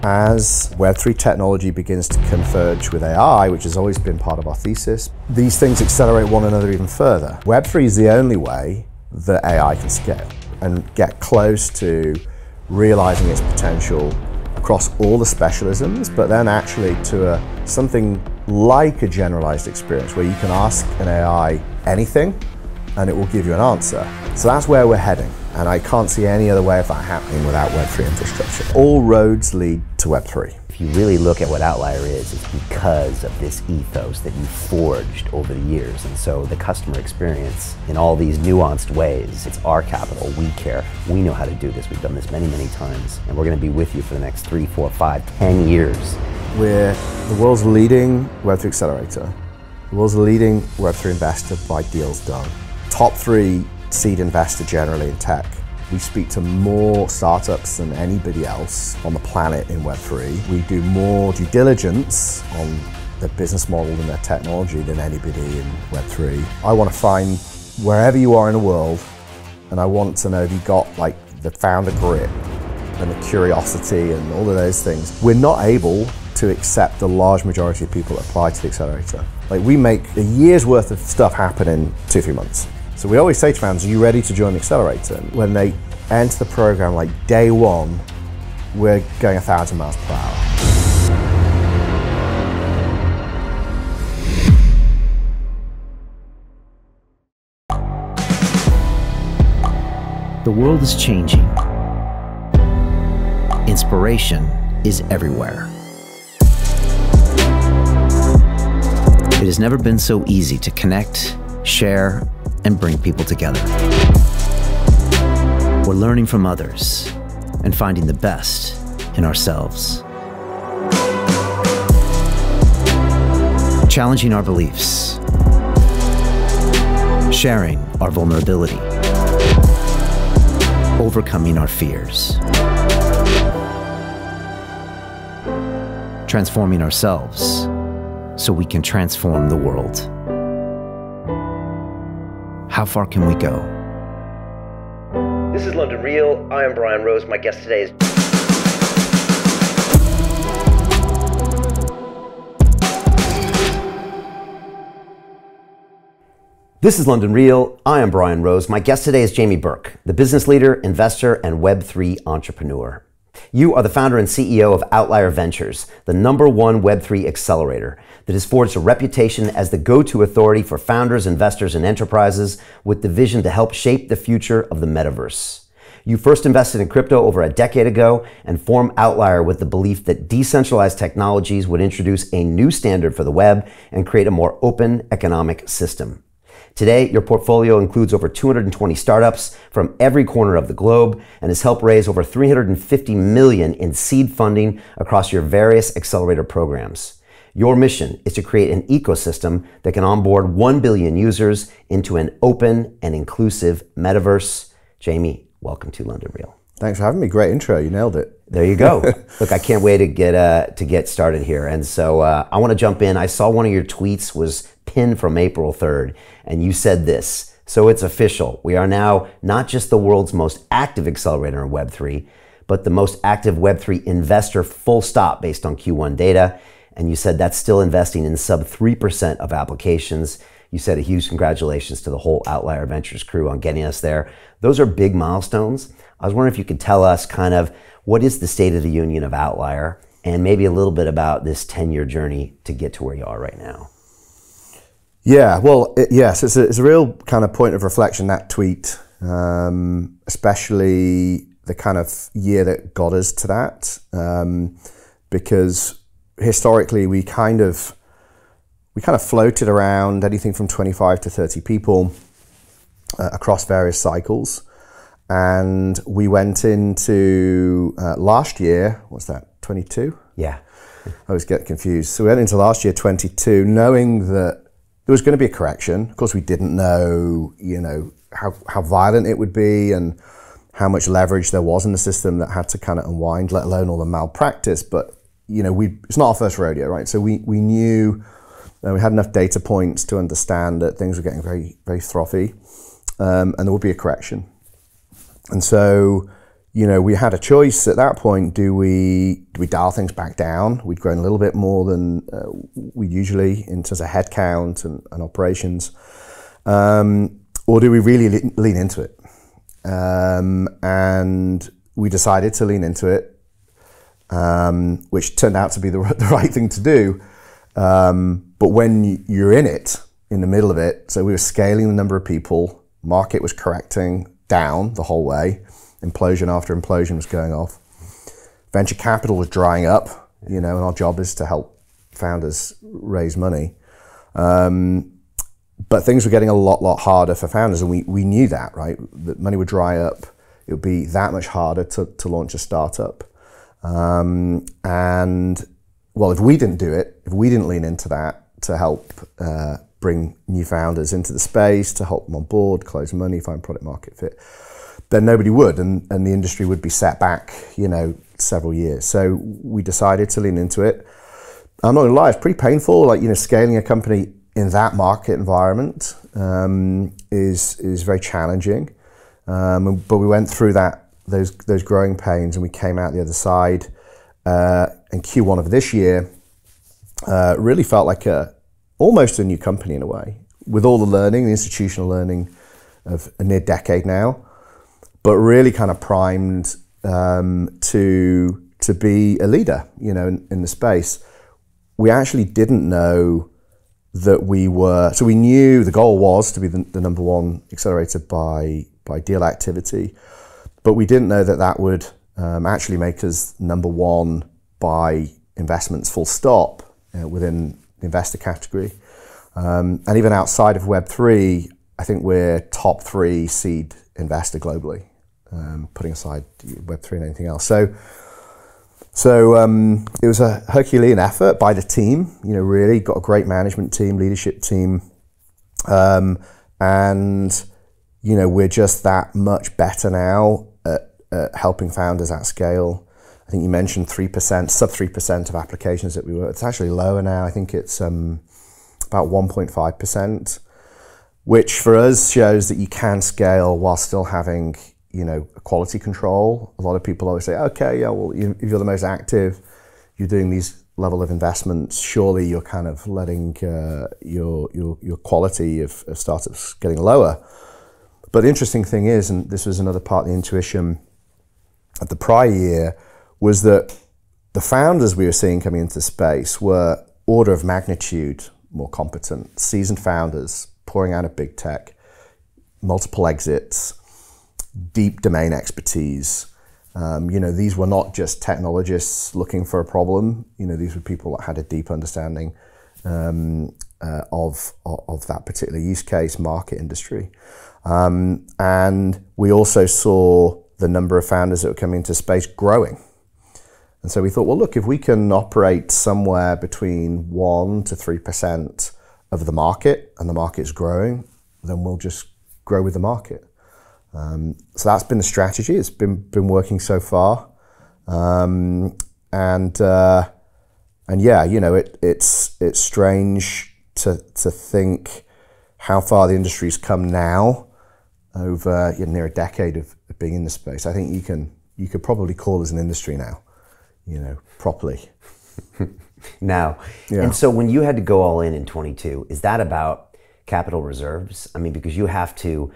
As Web3 technology begins to converge with AI, which has always been part of our thesis, these things accelerate one another even further. Web3 is the only way that AI can scale and get close to realizing its potential across all the specialisms, but then actually to something like a generalized experience where you can ask an AI anything and it will give you an answer. So that's where we're heading, and I can't see any other way of that happening without Web3 infrastructure. All roads lead to Web3. If you really look at what Outlier is, it's because of this ethos that you forged over the years. And so the customer experience in all these nuanced ways, it's our capital, we care, we know how to do this, we've done this many, many times, and we're going to be with you for the next 3, 4, 5, 10 years. We're the world's leading Web3 accelerator, the world's leading Web3 investor by deals done. Top 3 seed investor generally in tech. We speak to more startups than anybody else on the planet in Web3. We do more due diligence on their business model and their technology than anybody in Web3. I want to find wherever you are in the world, and I want to know if you got like the founder grit and the curiosity and all of those things. We're not able to accept the large majority of people that apply to the accelerator. Like, we make a year's worth of stuff happen in 2-3 months. So we always say to founders, are you ready to join the accelerator? When they enter the program, like day one, we're going 1,000 miles per hour. The world is changing. Inspiration is everywhere. It has never been so easy to connect, share, and bring people together. We're learning from others and finding the best in ourselves. Challenging our beliefs. Sharing our vulnerability. Overcoming our fears. Transforming ourselves so we can transform the world. How far can we go? This is London Real. I am Brian Rose. My guest today is... This is London Real. I am Brian Rose. My guest today is Jamie Burke, the business leader, investor, and Web3 entrepreneur. You are the founder and CEO of Outlier Ventures, the #1 Web3 accelerator that has forged a reputation as the go-to authority for founders, investors, and enterprises with the vision to help shape the future of the metaverse. You first invested in crypto over a decade ago and formed Outlier with the belief that decentralized technologies would introduce a new standard for the web and create a more open economic system. Today, your portfolio includes over 220 startups from every corner of the globe and has helped raise over $350 million in seed funding across your various accelerator programs. Your mission is to create an ecosystem that can onboard 1 billion users into an open and inclusive metaverse. Jamie, welcome to London Real. Thanks for having me. Great intro. You nailed it. There you go. Look, I can't wait to get started here. And so I want to jump in. I saw one of your tweets was pinned from April 3rd, and you said this: so it's official. We are now not just the world's most active accelerator in Web3, but the most active Web3 investor, full stop, based on Q1 data. And you said that's still investing in sub 3% of applications. You said a huge congratulations to the whole Outlier Ventures crew on getting us there. Those are big milestones. I was wondering if you could tell us kind of what is the state of the union of Outlier, and maybe a little bit about this 10-year journey to get to where you are right now. Yeah, well, yes, it's a real kind of point of reflection, that tweet, especially the kind of year that got us to that, because historically we kind of floated around anything from 25 to 30 people across various cycles. And we went into last year, what's that, 22? Yeah. I always get confused. So we went into last year, 22, knowing that there was going to be a correction. Of course, we didn't know, how violent it would be and how much leverage there was in the system that had to kind of unwind, let alone all the malpractice. But, it's not our first rodeo, right? So we knew, we had enough data points to understand that things were getting very, very frothy, and there would be a correction. And so, we had a choice at that point. Do we dial things back down? We'd grown a little bit more than we usually in terms of headcount and operations. Or do we really lean into it? And we decided to lean into it, which turned out to be the right thing to do. But when you're in the middle of it, so we were scaling the number of people, market was correcting down the whole way, implosion after implosion was going off. Venture capital was drying up, and our job is to help founders raise money. But things were getting a lot harder for founders, and we knew that, right? That money would dry up. It would be that much harder to launch a startup. And well, if we didn't do it, if we didn't lean into that to help bring new founders into the space, to help them on board, close money, find product market fit, then nobody would, and the industry would be set back, several years. So we decided to lean into it. I'm not gonna lie, it's pretty painful, scaling a company in that market environment is very challenging. But we went through those growing pains, and we came out the other side. And Q1 of this year really felt like almost a new company in a way, with all the learning, the institutional learning of a near decade now, but really kind of primed to be a leader, in the space. We actually didn't know that we were, so we knew the goal was to be the number one accelerator by deal activity, but we didn't know that would actually make us number one by investments full stop within the investor category. And even outside of Web3, I think we're top 3 seed investor globally, putting aside Web3 and anything else. So it was a Herculean effort by the team, really got a great management team, leadership team. And, we're just that much better now at helping founders at scale. I think you mentioned 3%, sub 3% of applications that we work. It's actually lower now. I think it's about 1.5%, which for us shows that you can scale while still having quality control. A lot of people always say, okay, yeah, well, if you're the most active, you're doing these level of investments, surely you're kind of letting your quality of startups getting lower. But the interesting thing is, and this was another part of the intuition of the prior year, was that the founders we were seeing coming into the space were order of magnitude more competent, seasoned founders pouring out of big tech, multiple exits, deep domain expertise. These were not just technologists looking for a problem. These were people that had a deep understanding of that particular use case, market, industry. And we also saw the number of founders that were coming into space growing. And so we thought, well, look, if we can operate somewhere between 1% to 3% of the market, and the market's growing, then we'll just grow with the market. So that's been the strategy. It's been working so far, and yeah, it's strange to think how far the industry's come now over near a decade of being in the space. I think you could probably call us an industry now, properly. Now, Yeah. And so when you had to go all in 22, is that about capital reserves? I mean, because you have to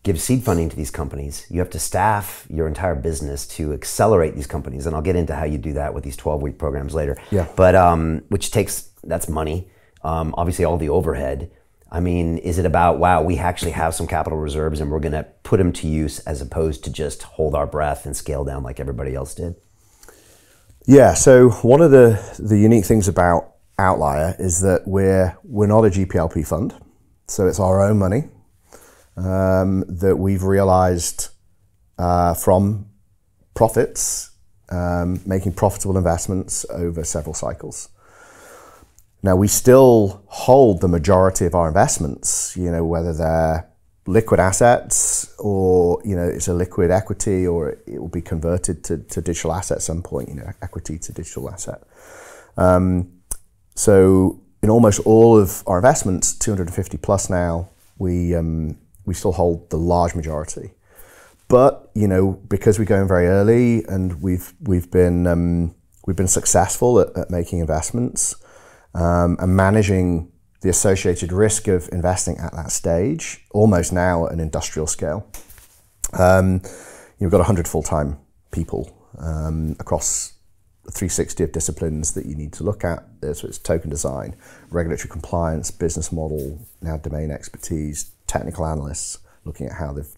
give seed funding to these companies. You have to staff your entire business to accelerate these companies. And I'll get into how you do that with these 12-week programs later. Yeah. But that's money. Obviously all the overhead. I mean, is it about, wow, we actually have some capital reserves and we're going to put them to use as opposed to just hold our breath and scale down like everybody else did? Yeah, so one of the unique things about Outlier is that we're not a GPLP fund. So it's our own money that we've realized from profits, making profitable investments over several cycles. Now, we still hold the majority of our investments, whether they're liquid assets or, it's a liquid equity, or it will be converted to digital asset at some point, equity to digital asset. So in almost all of our investments, 250 plus now, we still hold the large majority. But because we're going very early and we've been successful at making investments and managing the associated risk of investing at that stage, almost now at an industrial scale. You've got 100 full-time people across 360 of disciplines that you need to look at. So it's token design, regulatory compliance, business model, now domain expertise, technical analysts looking at how they've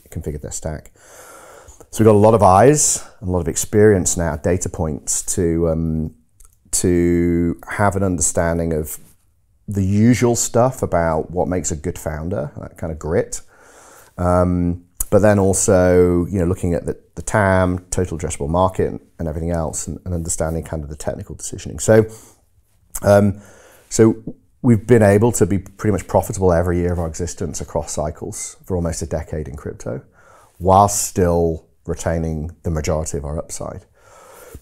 configured their stack. So we've got a lot of eyes and a lot of experience now, data points to have an understanding of the usual stuff about what makes a good founder, that kind of grit. But then also, looking at the TAM, total addressable market, and everything else, and understanding kind of the technical decisioning. So we've been able to be pretty much profitable every year of our existence across cycles for almost a decade in crypto, while still retaining the majority of our upside.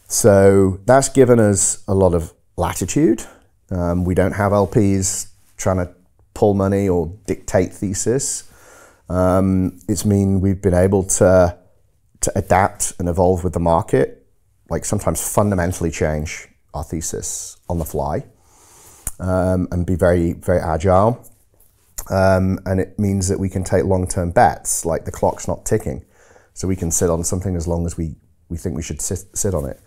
So that's given us a lot of latitude. We don't have LPs trying to pull money or dictate thesis. It's mean we've been able to adapt and evolve with the market, like sometimes fundamentally change our thesis on the fly, and be very, very agile. And it means that we can take long-term bets, like the clock's not ticking. So we can sit on something as long as we think we should sit on it.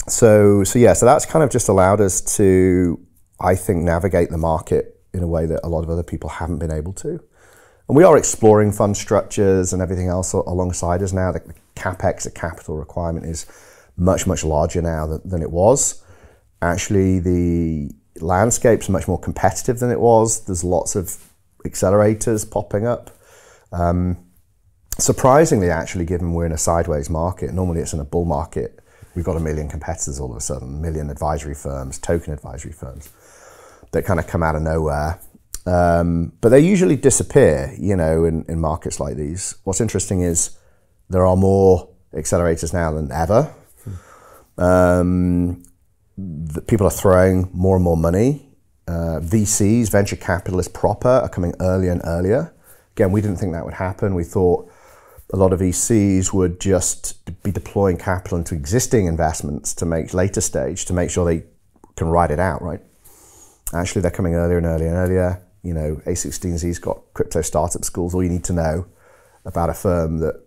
So that's kind of just allowed us to, I think, navigate the market in a way that a lot of other people haven't been able to. And we are exploring fund structures and everything else alongside us now. The CapEx, the capital requirement, is much, much larger now than it was. Actually, the landscape's much more competitive than it was. There's lots of accelerators popping up. Surprisingly, actually, given we're in a sideways market, normally it's in a bull market, we've got 1 million competitors all of a sudden, 1 million advisory firms, token advisory firms, that kind of come out of nowhere. But they usually disappear, in markets like these. What's interesting is there are more accelerators now than ever. People are throwing more and more money. VCs, venture capitalists proper, are coming earlier and earlier. Again, we didn't think that would happen. We thought a lot of VCs would just be deploying capital into existing investments to make later stage, to make sure they can ride it out, right? Actually, they're coming earlier and earlier and earlier. A16Z's got crypto startup schools. All you need to know about a firm that,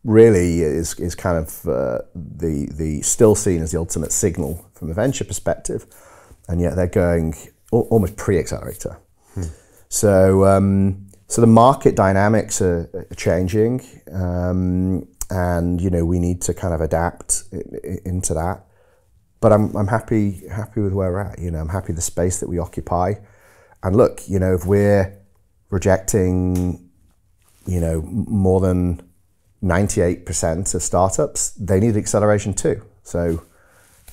really is kind of the still seen as the ultimate signal from a venture perspective, and yet they're going almost pre-accelerator. So the market dynamics are changing, and we need to kind of adapt into that. But I'm happy with where we're at. I'm happy with the space that we occupy. And look, if we're rejecting, more than 98% of startups, they need acceleration too. So,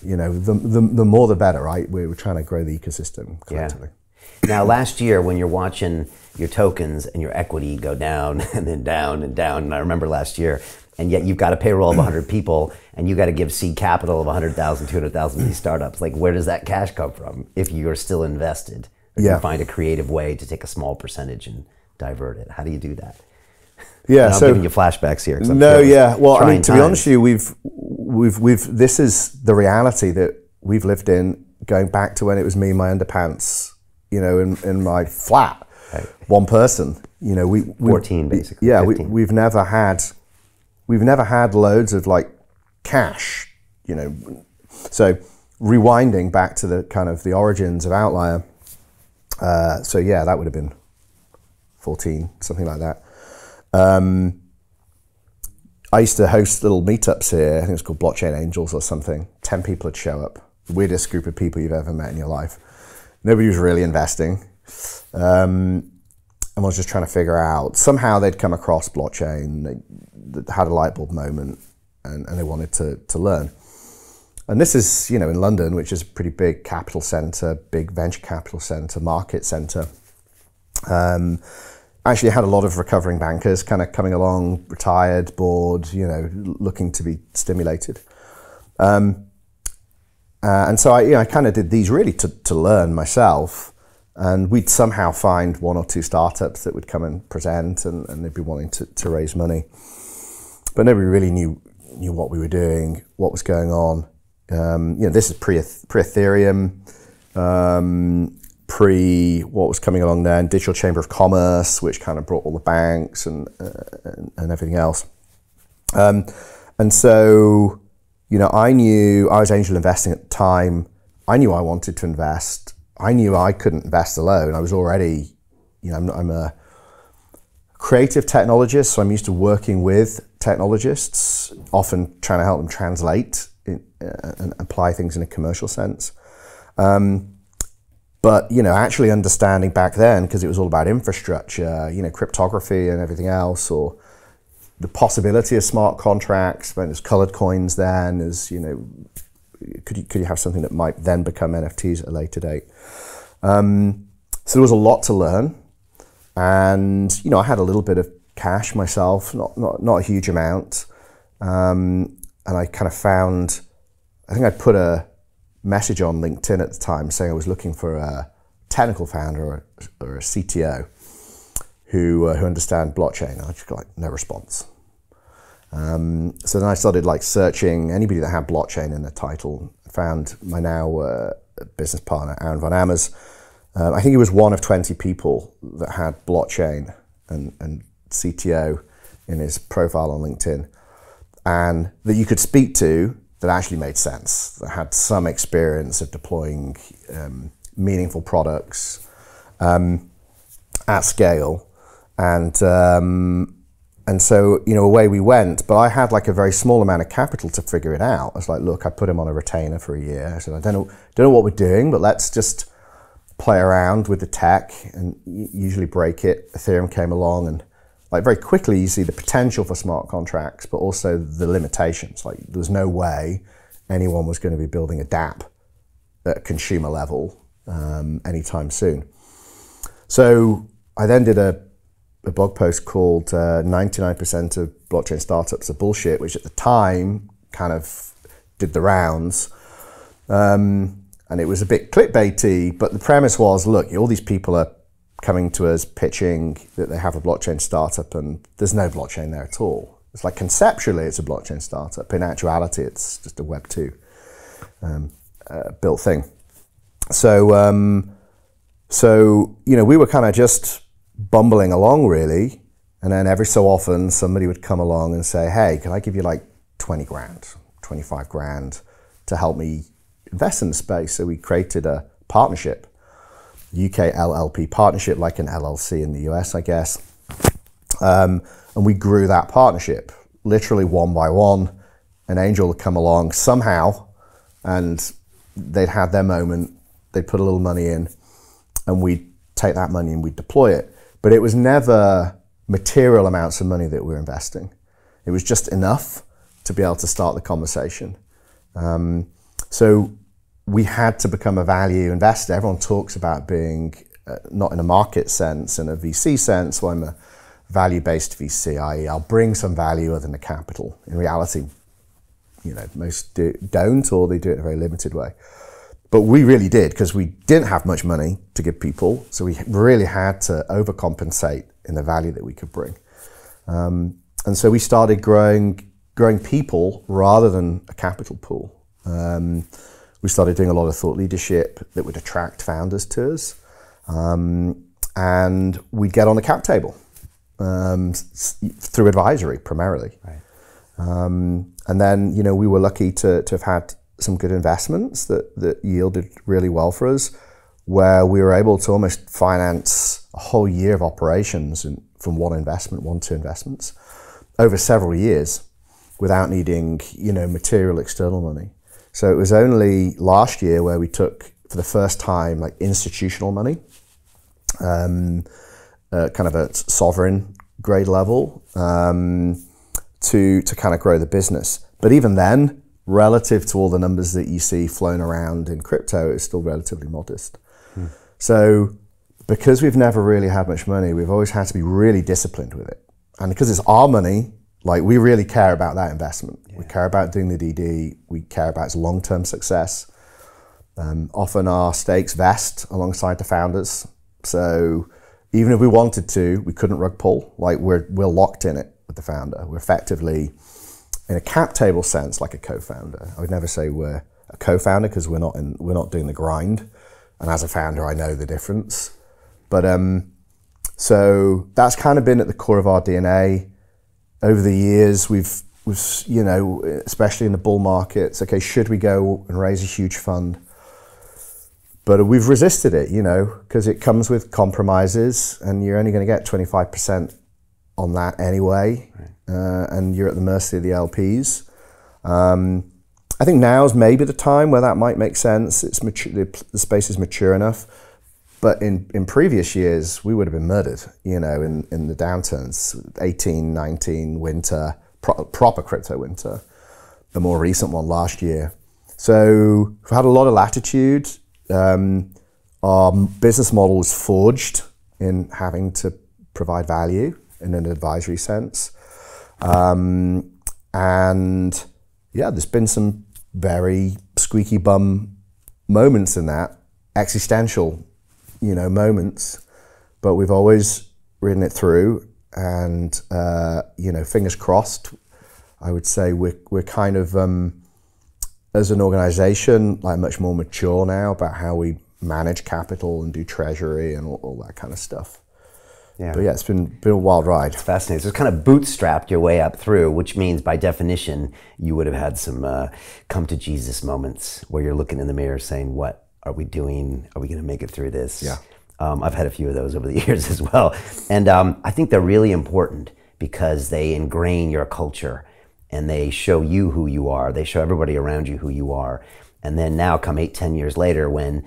the more the better, right? We're trying to grow the ecosystem collectively. Yeah. Now, last year, when you're watching your tokens and your equity go down and then down and down, and I remember last year, and yet you've got a payroll of 100 people, and you got to give seed capital of 100,000, 200,000 to these startups. Like, where does that cash come from if you're still invested? Or you find a creative way to take a small percentage and divert it. How do you do that? Yeah, and I'm giving you flashbacks here. Well, I mean, to be honest with you, this is the reality that we've lived in, going back to when it was me in my underpants, in my flat, right. One person. 14 basically. Yeah, we've never had loads of like cash. So rewinding back to the kind of the origins of Outlier. That would have been 14, something like that. I used to host little meetups here. I think it was called Blockchain Angels or something. 10 people would show up. The weirdest group of people you've ever met in your life. Nobody was really investing. And I was just trying to figure out, somehow they'd come across blockchain, they had a light bulb moment, and they wanted to learn. And this is, in London, which is a pretty big capital center, big venture capital center, market center. Actually had a lot of recovering bankers kind of coming along, retired, bored, looking to be stimulated. And so I kind of did these really to learn myself. And we'd somehow find one or two startups that would come and present, and they'd be wanting to raise money. But nobody really knew what we were doing, what was going on. This is pre-Ethereum, what was coming along then, Digital Chamber of Commerce, which kind of brought all the banks and everything else. And so, I knew I was angel investing at the time. I knew I wanted to invest. I knew I couldn't invest alone. I was already, I'm a creative technologist, so I'm used to working with technologists, often trying to help them translate and apply things in a commercial sense. But, actually understanding back then, because it was all about infrastructure, cryptography and everything else, or the possibility of smart contracts, when there's colored coins then, could you have something that might then become NFTs at a later date? So there was a lot to learn. And, I had a little bit of cash myself, not a huge amount. And I kind of found, I think I'd put a message on LinkedIn at the time saying I was looking for a technical founder or a CTO who understand blockchain. I just got no response. So then I started searching anybody that had blockchain in their title. Found my now business partner, Aaron Van Ammers. I think he was one of 20 people that had blockchain and CTO in his profile on LinkedIn, and that you could speak to that actually made sense, that had some experience of deploying meaningful products at scale. And so, away we went. But I had a very small amount of capital to figure it out. I was like, look, I put him on a retainer for a year. I said, I don't know what we're doing, but let's just play around with the tech and usually break it. Ethereum came along, and very quickly you see the potential for smart contracts, but also the limitations. There's no way anyone was going to be building a dApp at consumer level anytime soon. So I then did a blog post called 99% of blockchain startups are bullshit, which at the time kind of did the rounds. And it was a bit clickbaity, but the premise was, look, all these people are coming to us pitching that they have a blockchain startup, and there's no blockchain there at all. It's conceptually it's a blockchain startup. In actuality, it's just a Web2 built thing. So we were kind of just bumbling along really, and then every so often somebody would come along and say, hey, can I give you 20 grand, 25 grand to help me invest in the space? So we created a partnership, UK LLP partnership, like an LLC in the US, I guess. And we grew that partnership, literally one by one. An angel would come along somehow, and they'd had their moment, they'd put a little money in, and we'd take that money and we'd deploy it. But it was never material amounts of money that we were investing. It was just enough to be able to start the conversation. So we had to become a value investor. Everyone talks about being not in a market sense, in a VC sense. Well, I'm a value-based VC, i.e. I'll bring some value other than the capital. In reality, most don't, or they do it in a very limited way. But we really did, because we didn't have much money to give people, so we really had to overcompensate in the value that we could bring. And so we started growing people rather than a capital pool. We started doing a lot of thought leadership that would attract founders to us. And we'd get on the cap table through advisory primarily. Right. And then, we were lucky to have had some good investments that yielded really well for us, where we were able to almost finance a whole year of operations from one, two investments over several years without needing, material external money. So it was only last year where we took, for the first time, institutional money, kind of a sovereign grade level, to kind of grow the business. But even then, relative to all the numbers that you see flown around in crypto, it's still relatively modest. So because we've never really had much money, we've always had to be really disciplined with it. And because it's our money, we really care about that investment. Yeah. We care about doing the DD. We care about its long-term success. Often our stakes vest alongside the founders. So even if we wanted to, we couldn't rug pull. Like we're locked in it with the founder. We're effectively, in a cap table sense, like a co-founder. I would never say we're a co-founder because we're not doing the grind. And as a founder, I know the difference. But so that's kind of been at the core of our DNA. Over the years, we've you know, especially in the bull markets, okay, should we go and raise a huge fund? But we've resisted it, you know, because it comes with compromises, and you're only going to get 25% on that anyway, right. And you're at the mercy of the LPs. I think now is maybe the time where that might make sense. It's mature, the space is mature enough. But in previous years, we would have been murdered, you know, in the downturns, 18, 19 winter, proper crypto winter, the more recent one last year. So we've had a lot of latitude. Our business model was forged in having to provide value in an advisory sense. And yeah, there's been some very squeaky bum moments in that, existential, you know, moments, but we've always ridden it through, and you know, fingers crossed. I would say we're kind of as an organization like much more mature now about how we manage capital and do treasury and all that kind of stuff. Yeah. But yeah, it's been a wild ride. It's fascinating. So it's kind of bootstrapped your way up through, which means by definition you would have had some come to Jesus moments where you're looking in the mirror saying, what are we doing? Are we going to make it through this? Yeah. I've had a few of those over the years as well. And I think they're really important because they ingrain your culture and they show you who you are. They show everybody around you who you are. And then now come 8-10 years later, when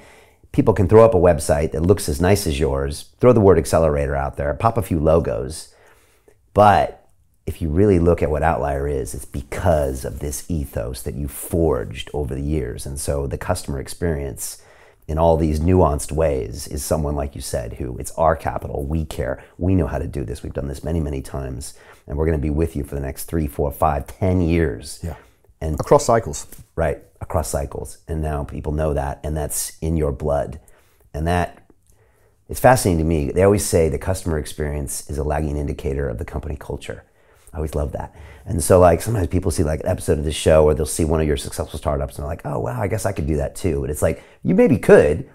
people can throw up a website that looks as nice as yours, throw the word accelerator out there, pop a few logos. But if you really look at what Outlier is, it's because of this ethos that you forged over the years. And so the customer experience in all these nuanced ways is someone, like you said, who it's our capital, we care, we know how to do this, we've done this many, many times, and we're going to be with you for the next 3, 4, 5, 10 years. Yeah. And across cycles. Right, across cycles. And now people know that, and that's in your blood. And that, it's fascinating to me. They always say the customer experience is a lagging indicator of the company culture. I always love that. And so like sometimes people see like an episode of this show, or they'll see one of your successful startups and they're like, oh wow, I guess I could do that too. And it's like, you maybe could,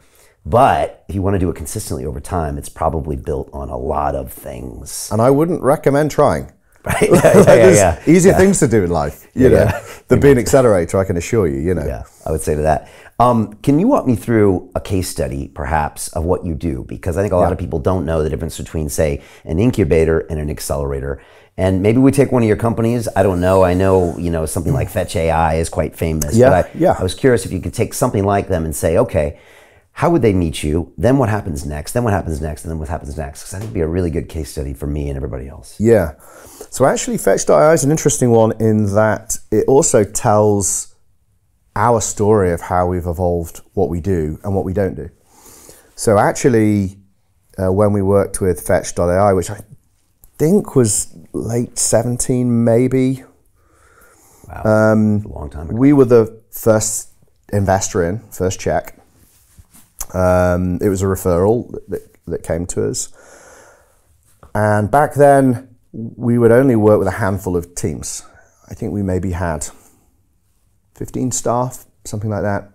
but if you want to do it consistently over time, it's probably built on a lot of things. And I wouldn't recommend trying. Right? Yeah. Easier things to do in life, you know, than be an accelerator, I can assure you, you know. Yeah, I would say to that. Can you walk me through a case study, perhaps, of what you do? Because I think a lot of people don't know the difference between, say, an incubator and an accelerator. And maybe we take one of your companies. I don't know. I know, you know, something like Fetch AI is quite famous. Yeah, but I was curious if you could take something like them and say, okay, how would they meet you? Then what happens next? Then what happens next? And then what happens next? Because I think it'd be a really good case study for me and everybody else. Yeah. So actually, Fetch.ai is an interesting one in that it also tells our story of how we've evolved what we do and what we don't do. So actually, when we worked with Fetch.ai, which I think was late 17 maybe. Wow, a long time ago. We were the first investor in, first check. It was a referral that came to us. And back then, we would only work with a handful of teams. I think we maybe had 15 staff, something like that.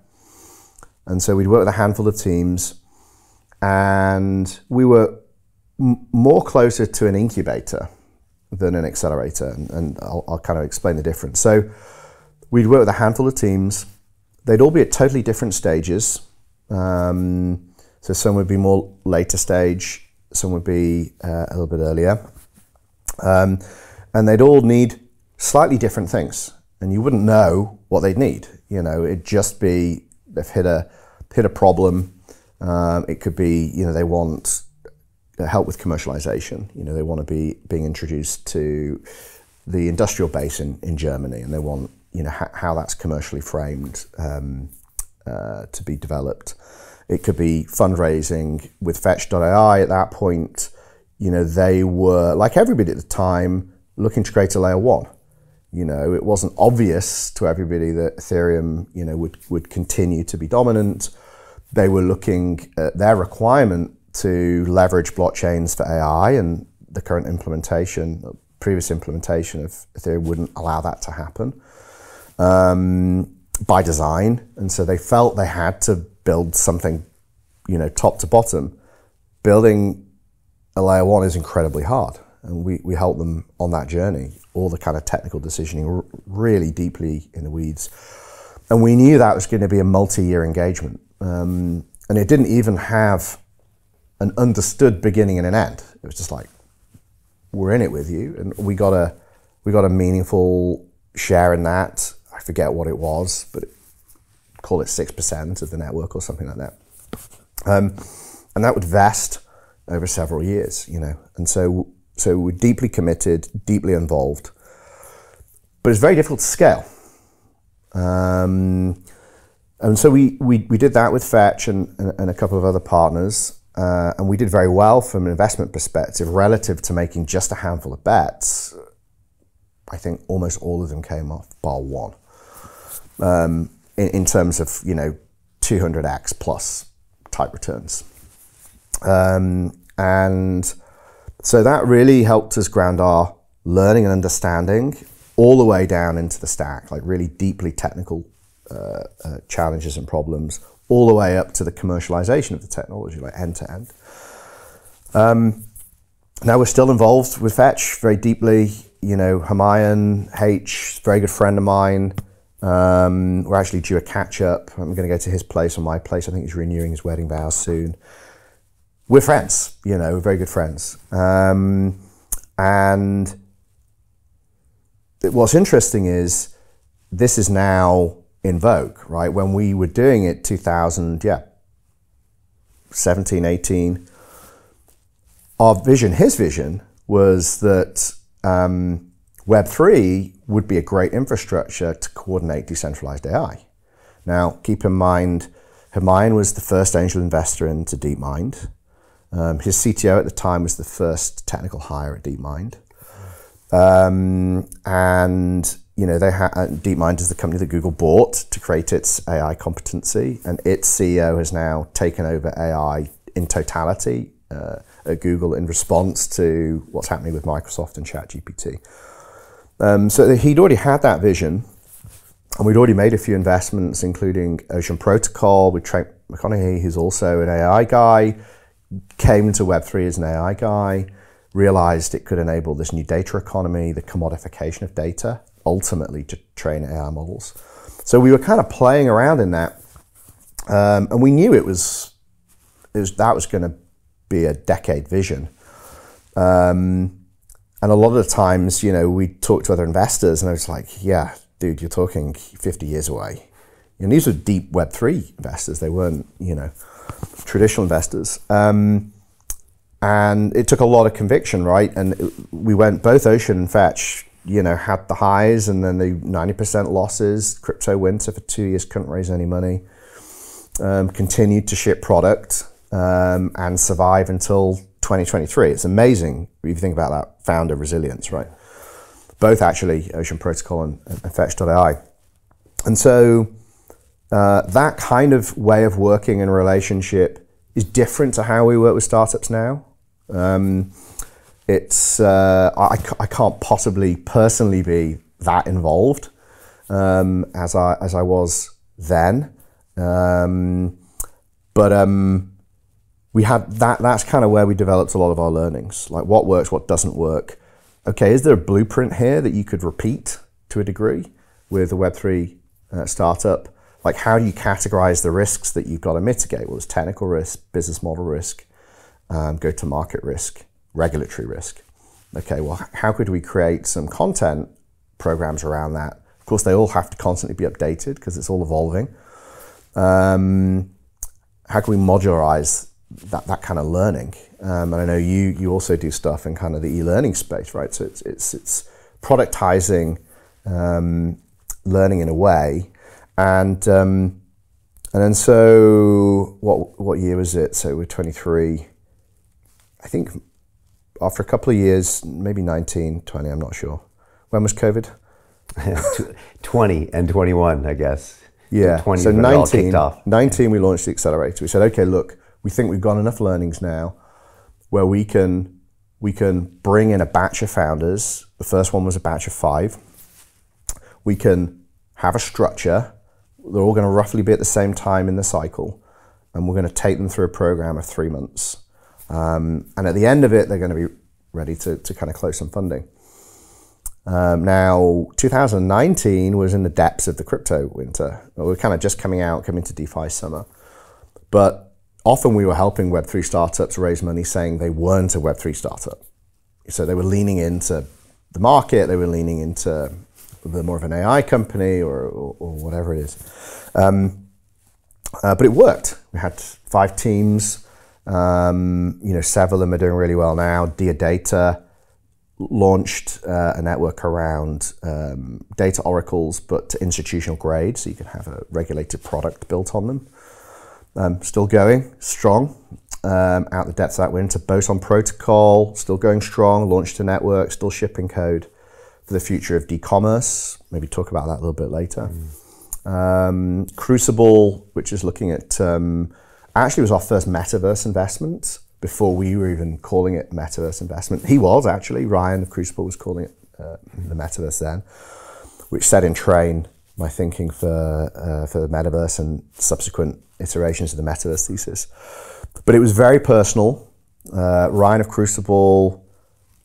And so we'd work with a handful of teams, and we were more closer to an incubator than an accelerator, and I'll kind of explain the difference. So we'd work with a handful of teams. They'd all be at totally different stages. So some would be more later stage, some would be a little bit earlier. And they'd all need slightly different things, and you wouldn't know what they'd need. You know, it'd just be they've hit a problem. It could be, you know, they want help with commercialization. You know, they want to be being introduced to the industrial base in Germany, and they want, you know, how that's commercially framed to be developed. It could be fundraising with Fetch.ai. At that point, you know, they were, like everybody at the time, looking to create a layer one. It wasn't obvious to everybody that Ethereum, would continue to be dominant. They were looking at their requirement to leverage blockchains for AI, and the current implementation, previous implementation of Ethereum wouldn't allow that to happen by design. And so they felt they had to build something, top to bottom. Building a layer one is incredibly hard. And we help them on that journey, all the kind of technical decisioning, really deeply in the weeds. And we knew that was going to be a multi-year engagement. And it didn't even have an understood beginning and an end. It was just like, we're in it with you. And we got a meaningful share in that. I forget what it was, but call it 6% of the network or something like that. And that would vest over several years, And so we're deeply committed, deeply involved, but it's very difficult to scale. And so we did that with Fetch and a couple of other partners, and we did very well from an investment perspective relative to making just a handful of bets. I think almost all of them came off, bar one, in terms of 200x plus type returns. And so that really helped us ground our learning and understanding all the way down into the stack, like really deeply technical challenges and problems, all the way up to the commercialization of the technology, like end to end. Now we're still involved with Fetch very deeply. Hamayan, H, very good friend of mine. We're actually due a catch up. I'm going to go to his place or my place. I think he's renewing his wedding vows soon. We're friends, we're very good friends. And what's interesting is this is now in vogue, right? When we were doing it 2017, 18, his vision was that Web3 would be a great infrastructure to coordinate decentralized AI. Now, keep in mind, Hamayan was the first angel investor into DeepMind. His CTO at the time was the first technical hire at DeepMind. DeepMind is the company that Google bought to create its AI competency, and its CEO has now taken over AI in totality at Google in response to what's happening with Microsoft and ChatGPT. So he'd already had that vision, and we'd already made a few investments, including Ocean Protocol with Trent McConaughey, who's also an AI guy, came into Web3 as an AI guy, realized it could enable this new data economy, the commodification of data, ultimately to train AI models. So we were kind of playing around in that, and we knew that was going to be a decade vision. And a lot of the times, we talked to other investors, and I was like, yeah, dude, you're talking 50 years away. And these were deep Web3 investors. They weren't, traditional investors. And it took a lot of conviction, right? And we went, both Ocean and Fetch, had the highs and then the 90% losses. Crypto winter for 2 years, couldn't raise any money. Continued to ship product and survive until 2023. It's amazing if you think about that founder resilience, right? Both actually, Ocean Protocol and Fetch.ai. And so that kind of way of working and relationship is different to how we work with startups now. I can't possibly personally be that involved as I was then, but we had that's kind of where we developed a lot of our learnings, like what works, what doesn't work. Okay, is there a blueprint here that you could repeat to a degree with a Web3 startup? Like, how do you categorize the risks that you've got to mitigate? Well, there's technical risk, business model risk, go-to-market risk, regulatory risk. Okay, well, how could we create some content programs around that? Of course, they all have to constantly be updated because it's all evolving. How can we modularize that kind of learning? And I know you also do stuff in kind of the e-learning space, right? So it's productizing learning in a way. And then so what year was it? So we're 23. I think after a couple of years, maybe 19, 20, I'm not sure. When was COVID? 20 and 21, I guess. Yeah, 20 so when it all kicked off. 19 we launched the accelerator. We said, okay, look, we think we've got enough learnings now where we can bring in a batch of founders. The first one was a batch of 5. We can have a structure. They're all going to roughly be at the same time in the cycle, and we're going to take them through a program of 3 months. And at the end of it, they're going to be ready to kind of close some funding. Now, 2019 was in the depths of the crypto winter. We were kind of just coming to DeFi summer. But often we were helping Web3 startups raise money saying they weren't a Web3 startup. So they were leaning into the market, they were leaning into more of an AI company or whatever it is. But it worked. We had 5 teams. Several of them are doing really well now. Dia Data launched a network around data oracles, but to institutional grade, so you can have a regulated product built on them. Still going strong out the depths of that winter. Boson Protocol, still going strong, launched a network, still shipping code for the future of e-commerce. Maybe talk about that a little bit later. Crucible, which is looking at, actually was our first metaverse investment before we were even calling it metaverse investment. He was actually, Ryan of Crucible was calling it the metaverse then, which set in train my thinking for the metaverse and subsequent iterations of the metaverse thesis. But it was very personal. Ryan of Crucible,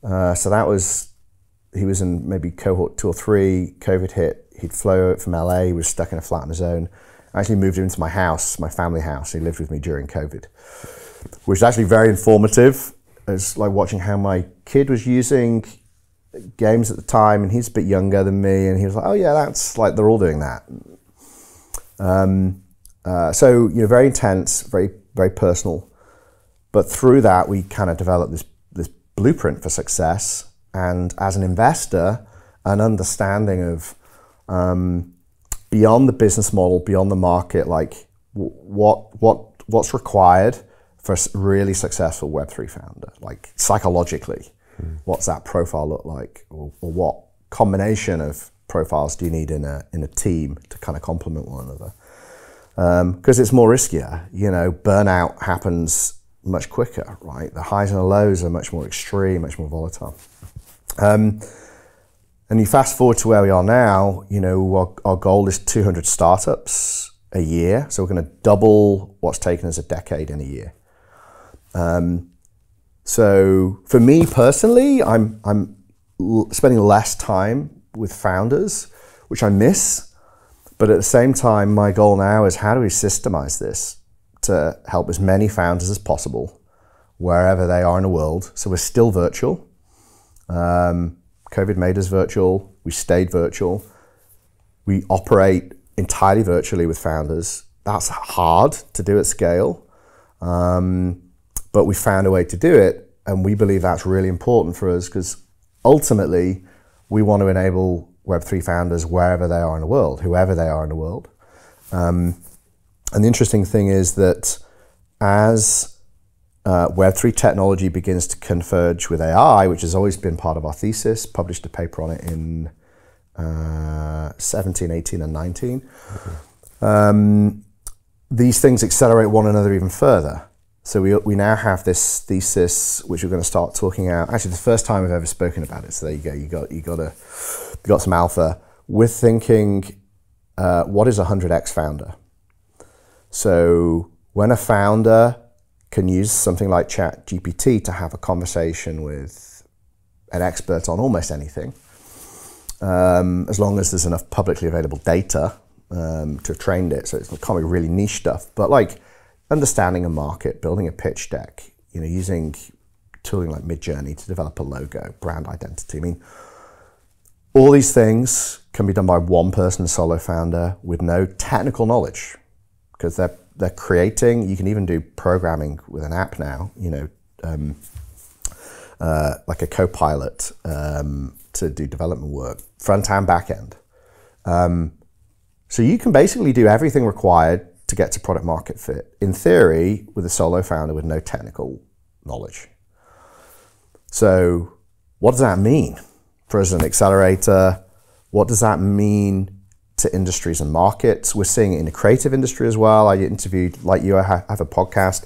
so that was, he was in maybe cohort 2 or 3, COVID hit, he'd flown from LA, he was stuck in a flat on his own. I actually moved him into my house, my family house. He lived with me during COVID, which is actually very informative. It was like watching how my kid was using games at the time, and he's a bit younger than me, and he was like, oh yeah, that's like, they're all doing that. So, very intense, very, very personal. But through that, we kind of developed this blueprint for success. And as an investor, an understanding of beyond the business model, beyond the market, like what's required for a really successful Web3 founder, like psychologically, what's that profile look like, or what combination of profiles do you need in a team to kind of complement one another? Because it's more riskier, burnout happens much quicker, right? The highs and the lows are much more extreme, much more volatile. And you fast forward to where we are now, our goal is 200 startups a year. So we're going to double what's taken us a decade in a year. So for me personally, I'm spending less time with founders, which I miss. But at the same time, my goal now is how do we systemize this to help as many founders as possible, wherever they are in the world. So we're still virtual. COVID made us virtual. We stayed virtual. We operate entirely virtually with founders. That's hard to do at scale, but we found a way to do it, and we believe that's really important for us because ultimately we want to enable Web3 founders wherever they are in the world, whoever they are in the world. And the interesting thing is that as Web3 technology begins to converge with AI, which has always been part of our thesis, published a paper on it in 17, 18, and 19. These things accelerate one another even further. So we now have this thesis, which we're going to start talking about. Actually, the first time we've ever spoken about it. So there you go. You got some alpha. We're thinking, what is a 100x founder? So when a founder can use something like ChatGPT to have a conversation with an expert on almost anything, as long as there's enough publicly available data to have trained it. So it can't be really niche stuff, but like understanding a market, building a pitch deck, using tooling like Midjourney to develop a logo, brand identity. I mean, all these things can be done by one person, a solo founder, with no technical knowledge, because they're creating. You can even do programming with an app now, like a co-pilot to do development work, front and back end. So you can basically do everything required to get to product market fit, in theory, with a solo founder with no technical knowledge. So what does that mean for us as an accelerator? What does that mean to industries and markets? We're seeing it in the creative industry as well. I interviewed, like you, I have a podcast.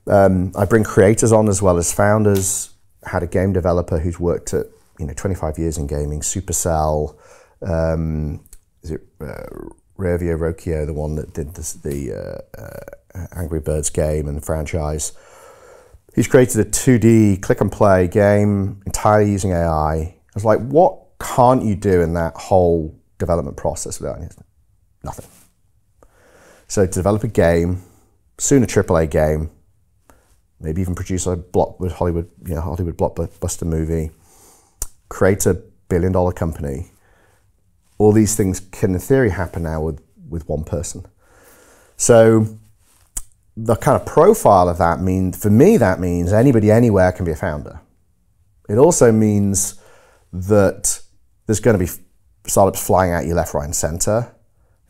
I bring creators on as well as founders. I had a game developer who's worked at 25 years in gaming, Supercell. Is it Ravio Rocchio, the one that did the Angry Birds game and the franchise? He's created a 2D click and play game entirely using AI. I was like, what can't you do in that whole development process without anything? Nothing. So to develop a game, soon a AAA game, maybe even produce a Hollywood blockbuster movie, create a billion-dollar company. All these things can, in theory, happen now with one person. So the kind of profile of that for me, that means anybody anywhere can be a founder. It also means that there's going to be startups flying at you left, right, and center.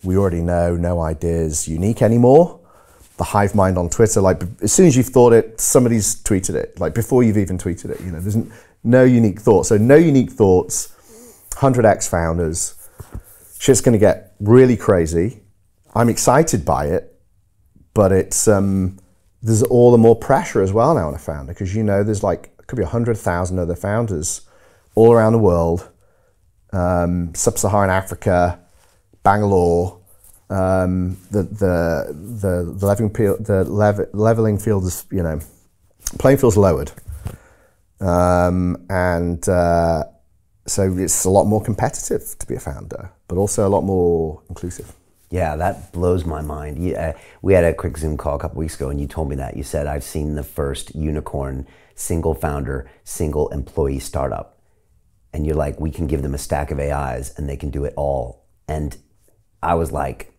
We already know no idea is unique anymore. The hive mind on Twitter, like as soon as you've thought it, somebody's tweeted it. Like before you've even tweeted it, there's no unique thoughts. So no unique thoughts, 100x founders. Shit's going to get really crazy. I'm excited by it, but it's there's all the more pressure as well now on a founder because there's could be 100,000 other founders all around the world. Sub-Saharan Africa, Bangalore, the leveling field is, playing field's lowered, and so it's a lot more competitive to be a founder, but also a lot more inclusive. Yeah, that blows my mind. We had a quick Zoom call a couple weeks ago, and you told me that. You said, I've seen the first unicorn, single founder, single employee startup. And you're like, we can give them a stack of AIs and they can do it all. And I was like,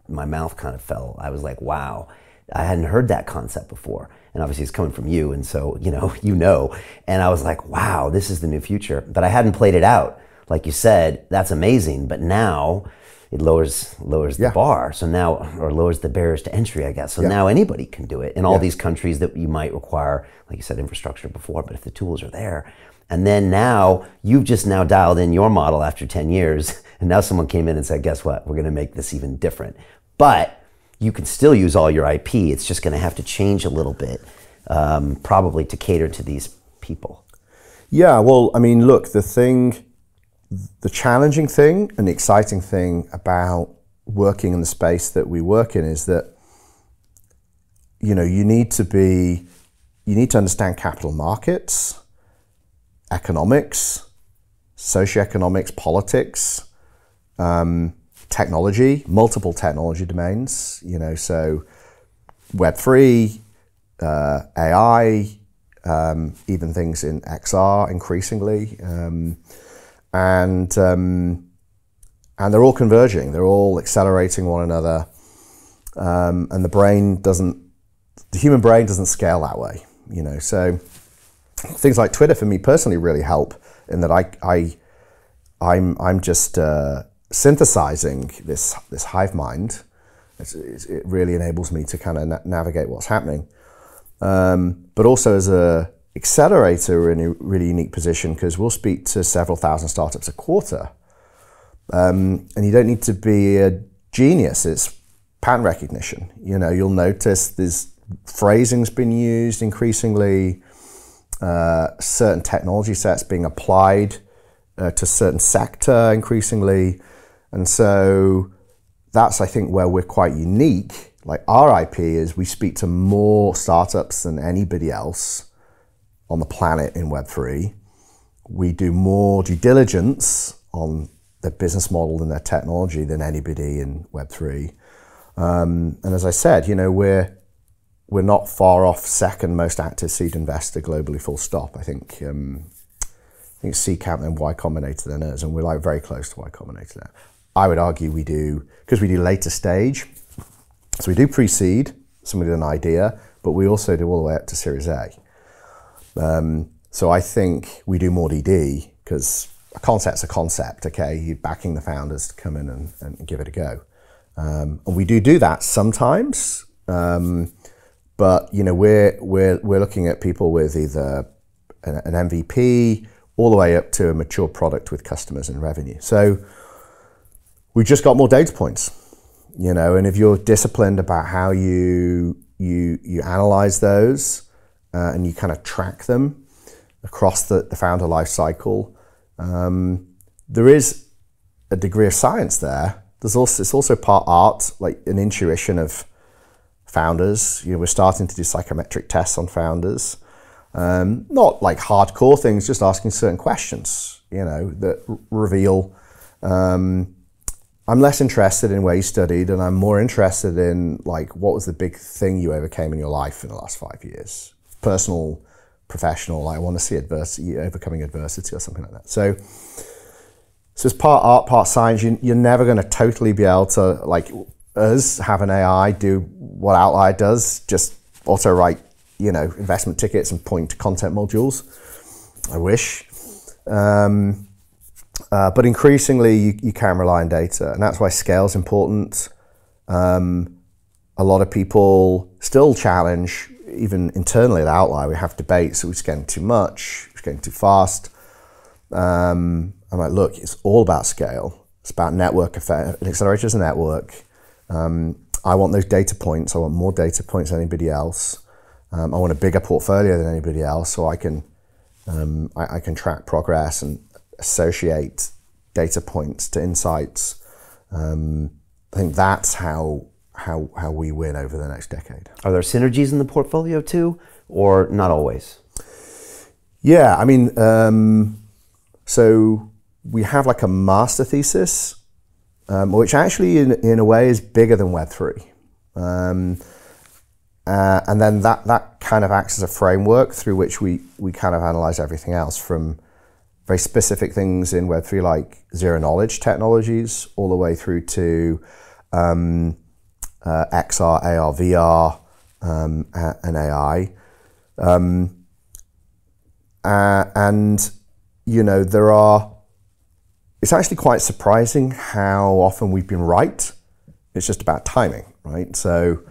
my mouth kind of fell. I was like, wow, I hadn't heard that concept before. And obviously it's coming from you. And so, and I was like, wow, this is the new future. But I hadn't played it out. Like you said, that's amazing. But now it lowers the bar. So now, or lowers the barriers to entry, I guess. So now anybody can do it in all these countries that you might require, like you said, infrastructure before. But if the tools are there, and then now you've just now dialed in your model after 10 years, and now someone came in and said, guess what? We're going to make this even different. But you can still use all your IP. It's just going to have to change a little bit, probably to cater to these people. Yeah, well, I mean, look, the challenging thing and the exciting thing about working in the space that we work in is that, you need to understand capital markets, economics, socioeconomics, politics, technology, multiple technology domains, so Web3, AI, even things in XR increasingly, and they're all converging, they're all accelerating one another, and the human brain doesn't scale that way, so things like Twitter for me personally really help in that I'm just synthesizing this hive mind. It really enables me to kind of navigate what's happening. But also as a accelerator, we're in a really unique position because we'll speak to several thousand startups a quarter. And you don't need to be a genius. It's pattern recognition. You'll notice there's phrasing's been used increasingly, certain technology sets being applied to certain sector increasingly. And so that's, I think, where we're quite unique. Like our IP is we speak to more startups than anybody else on the planet in Web3. We do more due diligence on their business model and their technology than anybody in Web3. And as I said, we're not far off second most active seed investor globally, full stop. I think C count and Y Combinator than us, and we're very close to Y Combinator now. I would argue we do, because we do later stage, so we do pre-seed, somebody with an idea, but we also do all the way up to Series A. So I think we do more DD, because a concept's a concept, okay? You're backing the founders to come in and give it a go. And we do that sometimes, but we're looking at people with either an MVP all the way up to a mature product with customers and revenue. So we just got more data points, you know, and if you're disciplined about how you analyze those and you kind of track them across the founder life cycle, there is a degree of science there. It's also part art, like an intuition of founders. You know, we're starting to do psychometric tests on founders. Not like hardcore things, just asking certain questions, you know, that reveal, I'm less interested in where you studied, and I'm more interested in like, what was the big thing you overcame in your life in the last 5 years? Personal, professional, I want to see adversity, overcoming adversity or something like that. So it's part art, part science. You're never going to totally be able to, like us, have an AI do what Outlier does, just auto write, you know, investment tickets and point to content modules. I wish. But increasingly you can rely on data, and that's why scale is important. A lot of people still challenge, even internally at Outlier, we have debates, so we're getting too much, we're getting too fast. I'm like, look, it's all about scale. It's about network effect. An accelerator is a network. I want those data points. I want more data points than anybody else. I want a bigger portfolio than anybody else, so I can track progress and associate data points to insights. I think that's how we win over the next decade. Are there synergies in the portfolio too, or not always? Yeah, I mean, so we have like a master thesis, which actually in a way is bigger than Web3. And then that kind of acts as a framework through which we kind of analyze everything else, from very specific things in Web3 like zero knowledge technologies all the way through to XR, AR, VR, and AI. And, you know, it's actually quite surprising how often we've been right. It's just about timing, right? So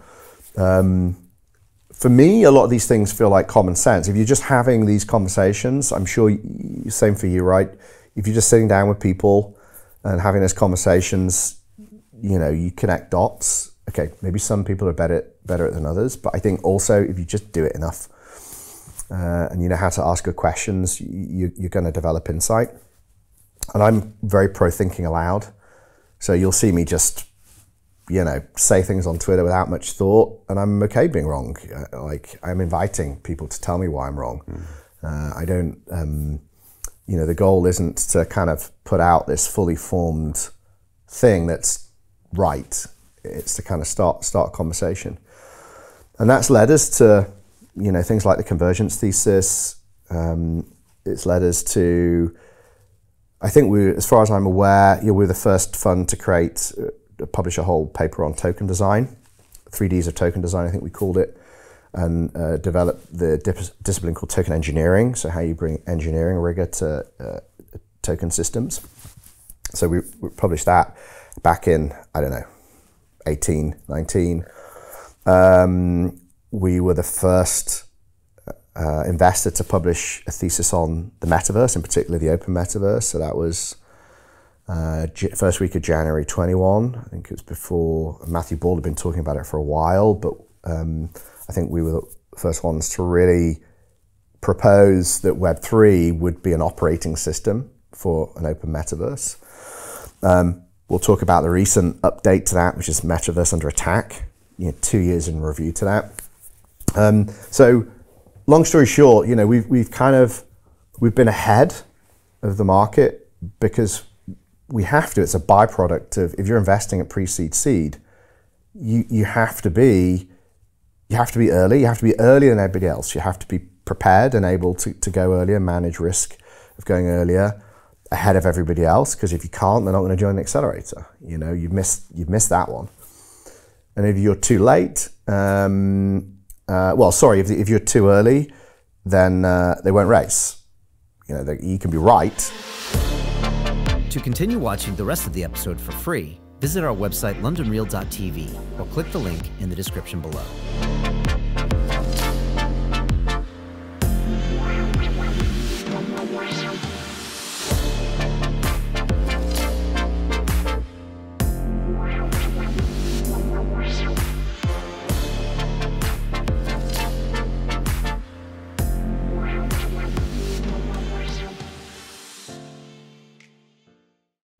for me, a lot of these things feel like common sense. If you're just having these conversations, I'm sure, same for you, right? If you're just sitting down with people and having those conversations, you know, you connect dots. Okay, maybe some people are better than others, but I think also if you just do it enough and you know how to ask good questions, you're going to develop insight. And I'm very pro thinking aloud. So you'll see me just, you know, say things on Twitter without much thought, and I'm okay being wrong. Like, I'm inviting people to tell me why I'm wrong. I don't, you know, the goal isn't to kind of put out this fully formed thing that's right. It's to kind of start a conversation. And that's led us to, you know, things like the convergence thesis. It's led us to, I think as far as I'm aware, we're the first fund to publish a whole paper on token design, 3Ds of token design, I think we called it, and develop the discipline called token engineering, so how you bring engineering rigor to token systems. So we published that back in, I don't know, 18, 19. We were the first investor to publish a thesis on the metaverse, in particular the open metaverse. So that was first week of January 21. I think it was before Matthew Ball had been talking about it for a while, but I think we were the first ones to really propose that Web3 would be an operating system for an open metaverse. We'll talk about the recent update to that, which is Metaverse Under Attack, 2 years in review to that. So long story short, we've been ahead of the market because we have to. It's a byproduct of, if you're investing at pre-seed seed, you have to be early. You have to be earlier than everybody else. You have to be prepared and able to go earlier, manage risk of going earlier ahead of everybody else, because if you can't, they're not going to join the accelerator. You've missed that one. And if you're too late, if you're too early, then they won't race. You can be right. To continue watching the rest of the episode for free, visit our website londonreal.tv or click the link in the description below.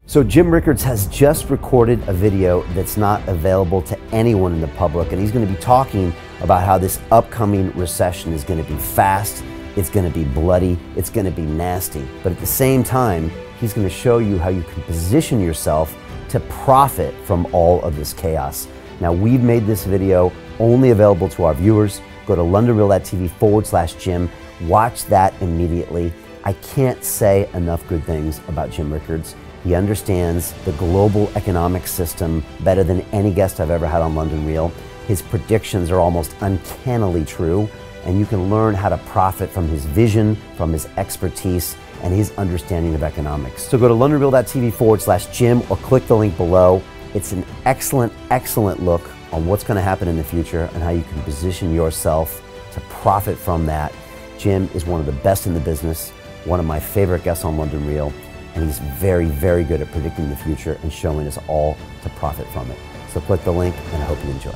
So Jim Rickards has just recorded a video that's not available to anyone in the public, and he's going to be talking about how this upcoming recession is going to be fast, it's going to be bloody, it's going to be nasty. But at the same time, he's going to show you how you can position yourself to profit from all of this chaos. Now, we've made this video only available to our viewers. Go to londonreal.tv/Jim. Watch that immediately. I can't say enough good things about Jim Rickards. He understands the global economic system better than any guest I've ever had on London Real. His predictions are almost uncannily true, and you can learn how to profit from his vision, from his expertise, and his understanding of economics. So go to londonreal.tv/Jim or click the link below. It's an excellent, excellent look on what's going to happen in the future and how you can position yourself to profit from that. Jim is one of the best in the business, one of my favorite guests on London Real, and he's very, very good at predicting the future and showing us all to profit from it. So click the link, and I hope you enjoy.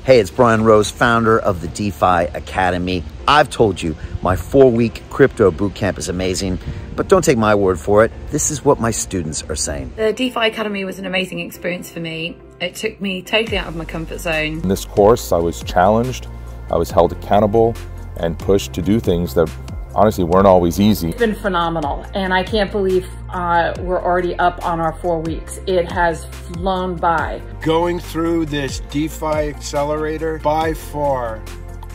Hey, it's Brian Rose, founder of the DeFi Academy. I've told you my 4-week crypto bootcamp is amazing, but don't take my word for it. This is what my students are saying. The DeFi Academy was an amazing experience for me. It took me totally out of my comfort zone. In this course, I was challenged, I was held accountable, and pushed to do things that honestly weren't always easy. It's been phenomenal, and I can't believe we're already up on our 4 weeks. It has flown by. Going through this DeFi accelerator by far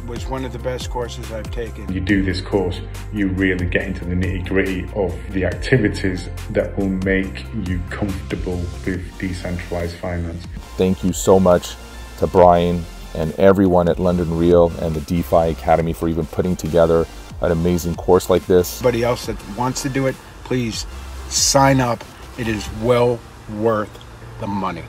was one of the best courses I've taken. You do this course, you really get into the nitty-gritty of the activities that will make you comfortable with decentralized finance. Thank you so much to Brian and everyone at London Real and the DeFi Academy for even putting together an amazing course like this. Anybody else that wants to do it, please sign up. It is well worth the money.